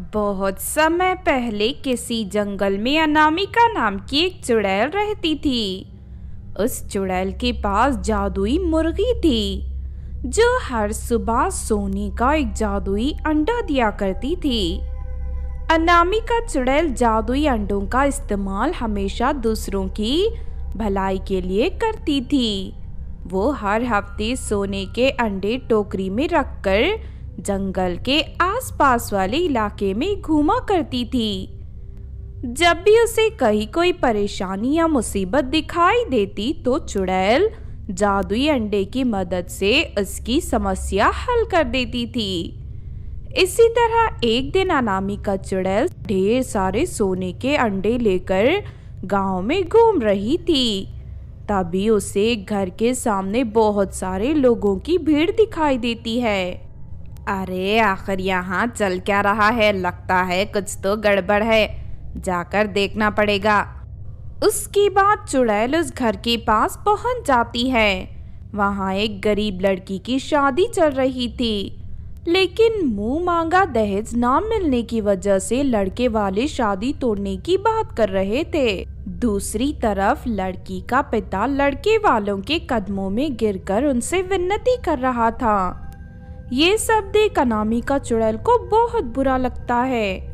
बहुत समय पहले किसी जंगल में अनामिका नाम की एक चुड़ैल रहती थी। उस चुड़ैल के पास जादुई मुर्गी थी जो हर सुबह सोने का एक जादुई अंडा दिया करती थी। अनामिका चुड़ैल जादुई अंडों का इस्तेमाल हमेशा दूसरों की भलाई के लिए करती थी। वो हर हफ्ते सोने के अंडे टोकरी में रखकर जंगल के आसपास वाले इलाके में घूमा करती थी। जब भी उसे कहीं कोई परेशानी या मुसीबत दिखाई देती तो चुड़ैल जादुई अंडे की मदद से उसकी समस्या हल कर देती थी। इसी तरह एक दिन अनामिका चुड़ैल ढेर सारे सोने के अंडे लेकर गांव में घूम रही थी। तभी उसे घर के सामने बहुत सारे लोगों की भीड़ दिखाई देती है। अरे आखिर यहाँ चल क्या रहा है? लगता है कुछ तो गड़बड़ है, जाकर देखना पड़ेगा। उसके बाद चुड़ैल उस घर के पास पहुंच जाती है। वहाँ एक गरीब लड़की की शादी चल रही थी, लेकिन मुंह मांगा दहेज ना मिलने की वजह से लड़के वाले शादी तोड़ने की बात कर रहे थे। दूसरी तरफ लड़की का पिता लड़के वालों के कदमों में गिरकर उनसे विनती कर रहा था। ये सब देख अनामिका चुड़ैल को बहुत बुरा लगता है।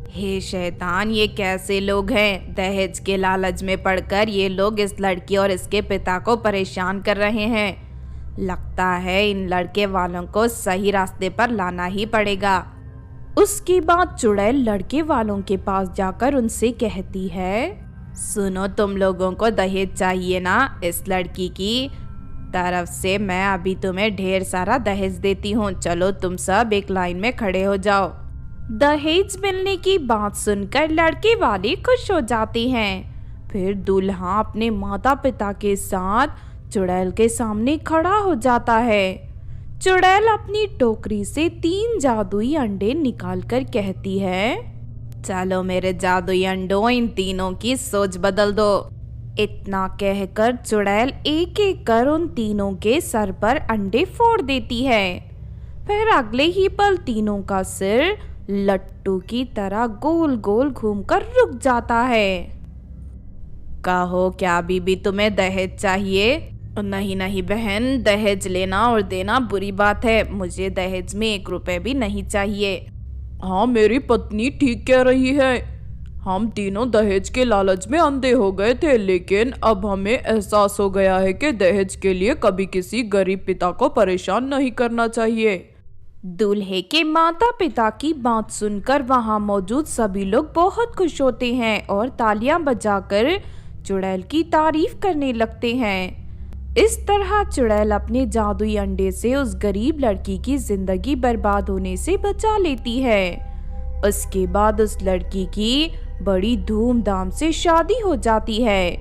हे शैतान, ये कैसे लोग हैं? दहेज के लालच में पड़कर ये लोग इस लड़की और इसके पिता को परेशान कर रहे हैं। लगता है इन लड़के वालों को सही रास्ते पर लाना ही पड़ेगा। उसके बाद चुड़ैल लड़के वालों के पास जाकर उनसे कहती है, सुनो, तुम लोगों को दहेज चाहिए ना? इस लड़की की तरफ से मैं अभी तुम्हें ढेर सारा दहेज देती हूँ। चलो तुम सब एक लाइन में खड़े हो जाओ। दहेज मिलने की बात सुनकर लड़के वाले खुश हो जाते हैं। फिर दूल्हा अपने माता पिता के साथ चुड़ैल के सामने खड़ा हो जाता है। चुड़ैल अपनी टोकरी से 3 जादुई अंडे निकालकर कहती है, चलो मेरे जादुई अंडों, इन तीनों की सोच बदल दो। इतना कहकर चुड़ैल एक एक कर उन तीनों के सर पर अंडे फोड़ देती है। फिर अगले ही पल तीनों का सिर लट्टू की तरह गोल गोल घूमकर रुक जाता है। कहो, क्या अभी भी तुम्हें दहेज चाहिए? नहीं नहीं बहन, दहेज लेना और देना बुरी बात है। मुझे दहेज में 1 रुपए भी नहीं चाहिए। हाँ, मेरी पत्नी ठीक कह रही है। हम तीनों दहेज के लालच में अंधे हो गए थे, लेकिन अब हमें एहसास हो गया है कि दहेज के लिए कभी किसी गरीब पिता को परेशान नहीं करना चाहिए। दूल्हे के माता पिता की बात सुनकर वहां मौजूद सभी लोग बहुत खुश होते हैं और तालियां बजाकर चुड़ैल की तारीफ करने लगते हैं। इस तरह चुड़ैल अपने जादुई अंडे से उस गरीब लड़की की जिंदगी बर्बाद होने से बचा लेती है। उसके बाद उस लड़की की बड़ी धूमधाम से शादी हो जाती है।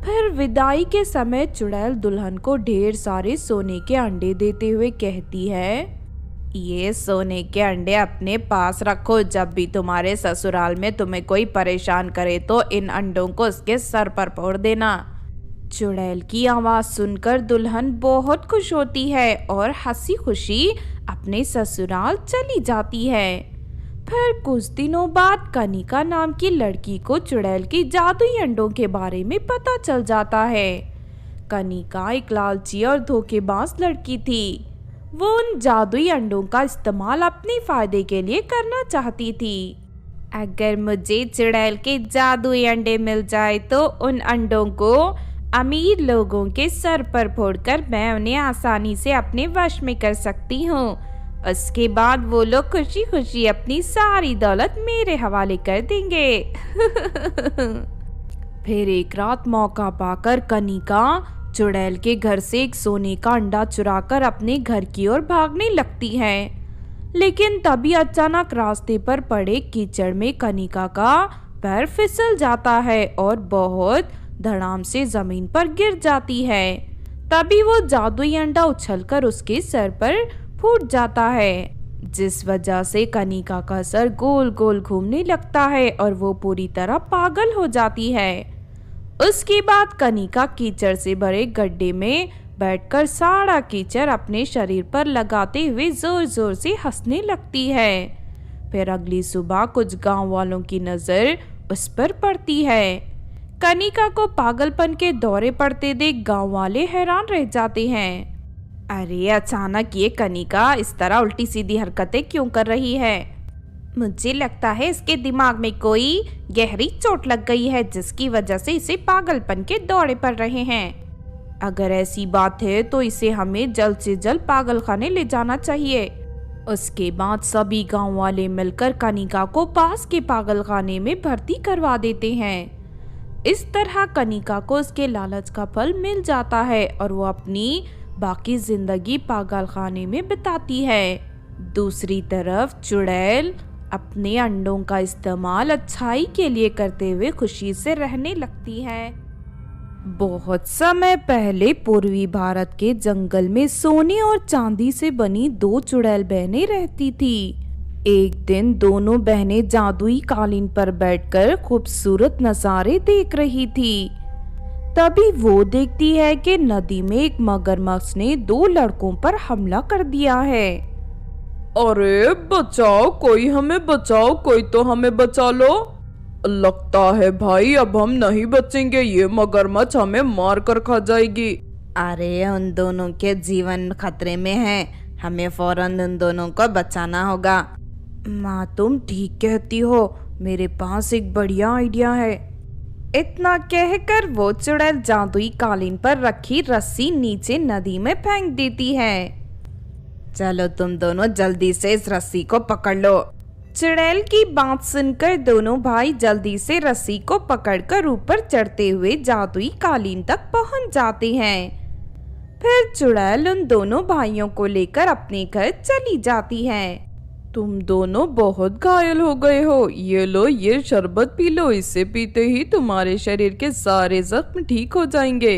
फिर विदाई के समय चुड़ैल दुल्हन को ढेर सारे सोने के अंडे देते हुए कहती है, ये सोने के अंडे अपने पास रखो। जब भी तुम्हारे ससुराल में तुम्हें कोई परेशान करे तो इन अंडों को उसके सर पर फोड़ देना। चुड़ैल की आवाज सुनकर दुल्हन बहुत खुश होती है और हंसी खुशी अपने ससुराल चली जाती है। फिर कुछ दिनों बाद कनिका नाम की लड़की को चुड़ैल की जादुई अंडों के बारे में पता चल जाता है। कनिका एक लालची और धोखेबाज लड़की थी। वो उन जादुई अंडों का इस्तेमाल अपने फायदे के लिए करना चाहती थी। अगर मुझे चुड़ैल के जादुई अंडे मिल जाए तो उन अंडों को अमीर लोगों के सर पर फोड़कर मैं उन्हें आसानी से अपने वश में कर सकती हूँ। उसके बाद वो लोग खुशी खुशी अपनी सारी दौलत मेरे हवाले कर देंगे। फिर एक रात मौका पाकर कनिका चुड़ैल के घर से एक सोने का अंडा चुराकर अपने घर की ओर भागने लगती है। लेकिन तभी अचानक रास्ते पर पड़े कीचड़ में कनिका का पैर फिसल जाता है और बहुत धड़ाम से जमीन पर गिर जाती है। तभी वो जादुई अंडा उछलकर उसके सर पर फूट जाता है, जिस वजह से कनिका का सर गोल गोल घूमने लगता है और वो पूरी तरह पागल हो जाती है। उसके बाद कनिका कीचड़ से भरे गड्ढे में बैठकर सारा कीचड़ अपने शरीर पर लगाते हुए जोर जोर से हंसने लगती है। फिर अगली सुबह कुछ गांव वालों की नजर उस पर पड़ती है। कनिका को पागलपन के दौरे पड़ते देख गांव वाले हैरान रह जाते हैं। अरे अचानक ये कनिका इस तरह उल्टी सीधी हरकतें क्यों कर रही है? मुझे लगता है इसके दिमाग में कोई गहरी चोट लग गई है जिसकी वजह से इसे पागलपन के दौरे पड़ रहे हैं। अगर ऐसी बात है तो इसे हमें जल्द से जल्द पागलखाने ले जाना चाहिए। उसके बाद सभी गांव वाले मिलकर कनिका को पास के पागलखाने में भर्ती करवा देते हैं। इस तरह कनिका को उसके लालच का फल मिल जाता है और वो अपनी बाकी जिंदगी पागलखाने में बिताती है। दूसरी तरफ चुड़ैल अपने अंडों का इस्तेमाल अच्छाई के लिए करते हुए खुशी से रहने लगती है। बहुत समय पहले पूर्वी भारत के जंगल में सोने और चांदी से बनी दो चुड़ैल बहनें रहती थी। एक दिन दोनों बहनें जादुई कालीन पर बैठकर खूबसूरत नजारे देख रही थी। तभी वो देखती है कि नदी में एक मगरमच्छ ने दो लड़कों पर हमला कर दिया है। अरे बचाओ, कोई हमें बचाओ, कोई तो हमें बचा लो। लगता है भाई अब हम नहीं बचेंगे, ये मगरमच्छ हमें मार कर खा जाएगी। अरे उन दोनों के जीवन खतरे में है, हमें फौरन उन दोनों को बचाना होगा। माँ तुम ठीक कहती हो, मेरे पास एक बढ़िया आइडिया है। इतना कहकर वो चुड़ैल जादुई कालीन पर रखी रस्सी नीचे नदी में फेंक देती है। चलो तुम दोनों जल्दी से इस रस्सी को पकड़ लो। चुड़ैल की बात सुनकर दोनों भाई जल्दी से रस्सी को पकड़कर ऊपर चढ़ते हुए जादुई कालीन तक पहुंच जाते हैं। फिर चुड़ैल उन दोनों भाइयों को लेकर अपने घर चली जाती है। तुम दोनों बहुत घायल हो गए हो, ये लो ये शरबत पी लो, इसे पीते ही तुम्हारे शरीर के सारे जख्म ठीक हो जाएंगे।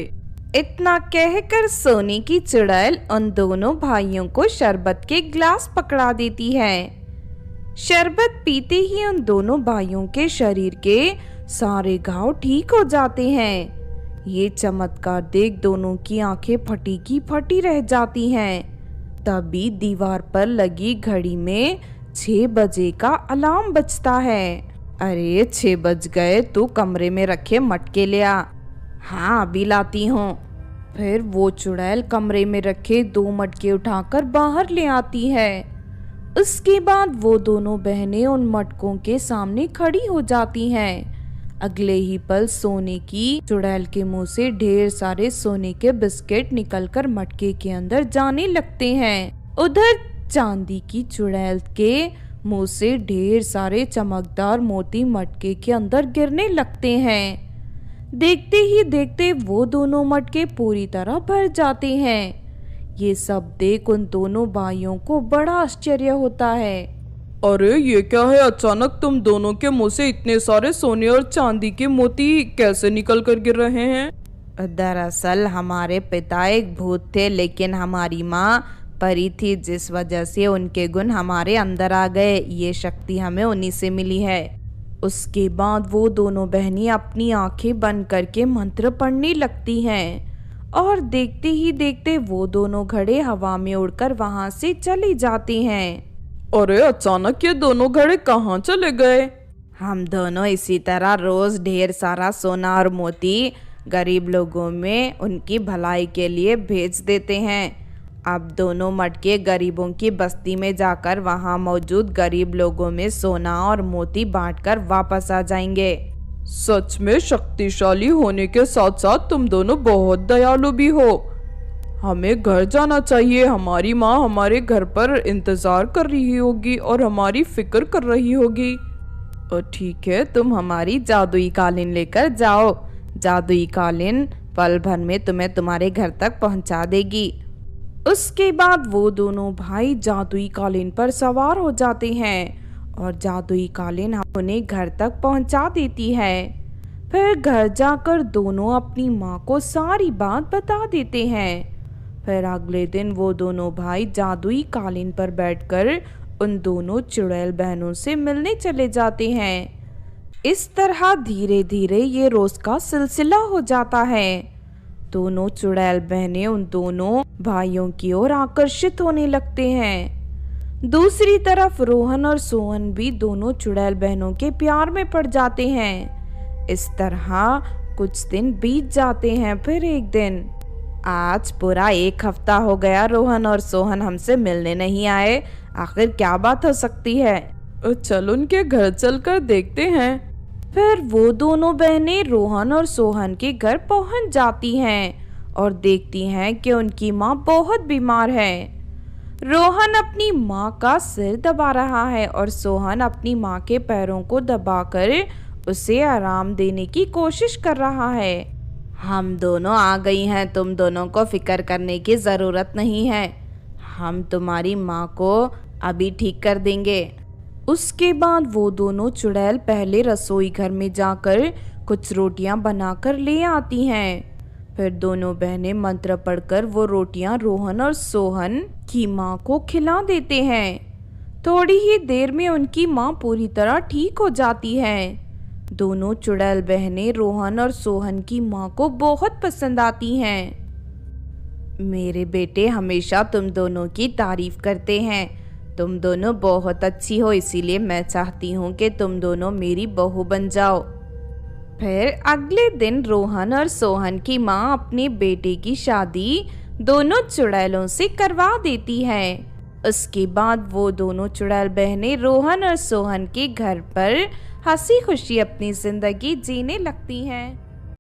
इतना कहकर सोने की चुड़ैल उन दोनों भाइयों को शरबत के ग्लास पकड़ा देती है। शरबत पीते ही उन दोनों भाइयों के शरीर के सारे घाव ठीक हो जाते हैं। ये चमत्कार देख दोनों की आंखें फटी की फटी रह जाती हैं। तभी दीवार पर लगी घड़ी में 6 बजे का अलार्म बजता है। अरे 6 बज गए, तू कमरे में रखे मटके ले आ। हाँ अभी लाती हूँ। फिर वो चुड़ैल कमरे में रखे 2 मटके उठाकर बाहर ले आती है। उसके बाद वो दोनों बहनें उन मटकों के सामने खड़ी हो जाती हैं। अगले ही पल सोने की चुड़ैल के मुंह से ढेर सारे सोने के बिस्किट निकलकर मटके के अंदर जाने लगते हैं। उधर चांदी की चुड़ैल के मुंह से ढेर सारे चमकदार मोती मटके के अंदर गिरने लगते हैं। देखते ही देखते वो दोनों मटके पूरी तरह भर जाते हैं। ये सब देख उन दोनों भाइयों को बड़ा आश्चर्य होता है। अरे ये क्या है, अचानक तुम दोनों के मुंह से इतने सारे सोने और चांदी के मोती कैसे निकल कर गिर रहे हैं? दरअसल हमारे पिता एक भूत थे, लेकिन हमारी माँ परी थी, जिस वजह से उनके गुण हमारे अंदर आ गए। ये शक्ति हमें उन्हीं से मिली है। उसके बाद वो दोनों बहनें अपनी आंखें बंद करके मंत्र पढ़ने लगती हैं और देखते ही देखते वो दोनों घड़े हवा में उड़कर वहां से चले जाते हैं। अरे अचानक ये दोनों घड़े कहाँ चले गए? हम दोनों इसी तरह रोज ढेर सारा सोना और मोती गरीब लोगों में उनकी भलाई के लिए भेज देते हैं। अब दोनों मटके गरीबों की बस्ती में जाकर वहां मौजूद गरीब लोगों में सोना और मोती बांटकर वापस आ जाएंगे। सच में शक्तिशाली होने के साथ साथ तुम दोनों बहुत दयालु भी हो। हमें घर जाना चाहिए, हमारी माँ हमारे घर पर इंतजार कर रही होगी और हमारी फिक्र कर रही होगी। और ठीक है, तुम हमारी जादुई कालीन लेकर जाओ। जादुई कालीन पल भर में तुम्हें तुम्हारे घर तक पहुंचा देगी। उसके बाद वो दोनों भाई जादुई कालीन पर सवार हो जाते हैं और जादुई कालीन उन्हें घर तक पहुंचा देती है। फिर घर जाकर दोनों अपनी माँ को सारी बात बता देते हैं। फिर अगले दिन वो दोनों भाई जादुई कालीन पर बैठकर उन दोनों चुड़ैल बहनों से मिलने चले जाते हैं। इस तरह धीरे धीरे ये रोज का सिलसिला हो जाता है। दोनों चुड़ैल बहनें उन दोनों भाइयों की ओर आकर्षित होने लगते हैं। दूसरी तरफ रोहन और सोहन भी दोनों चुड़ैल बहनों के प्यार में पड़ जाते हैं। इस तरह कुछ दिन बीत जाते हैं। फिर एक दिन, आज पूरा 1 हफ्ता हो गया रोहन और सोहन हमसे मिलने नहीं आए। आखिर क्या बात हो सकती है? चल उनके घर चलकर देखते हैं। फिर वो दोनों बहनें रोहन और सोहन के घर पहुंच जाती हैं और देखती हैं कि उनकी माँ बहुत बीमार है। रोहन अपनी माँ का सिर दबा रहा है और सोहन अपनी माँ के पैरों को दबाकर उसे आराम देने की कोशिश कर रहा है। हम दोनों आ गई हैं, तुम दोनों को फिक्र करने की ज़रूरत नहीं है। हम तुम्हारी माँ को अभी ठीक कर देंगे। उसके बाद वो दोनों चुड़ैल पहले रसोई घर में जाकर कुछ रोटियां बनाकर ले आती हैं। फिर दोनों बहनें मंत्र पढ़कर वो रोटियां रोहन और सोहन की माँ को खिला देते हैं। थोड़ी ही देर में उनकी माँ पूरी तरह ठीक हो जाती है। दोनों चुड़ैल बहनें रोहन और सोहन की माँ को बहुत पसंद आती हैं। मेरे बेटे हमेशा तुम दोनों की तारीफ करते हैं। तुम दोनों बहुत अच्छी हो, इसीलिए मैं चाहती हूँ कि तुम दोनों मेरी बहू बन जाओ। फिर अगले दिन रोहन और सोहन की माँ अपने बेटे की शादी दोनों चुड़ैलों से करवा देती है। उसके बाद वो दोनों चुड़ैल बहनें रोहन और सोहन के घर पर हंसी खुशी अपनी जिंदगी जीने लगती हैं।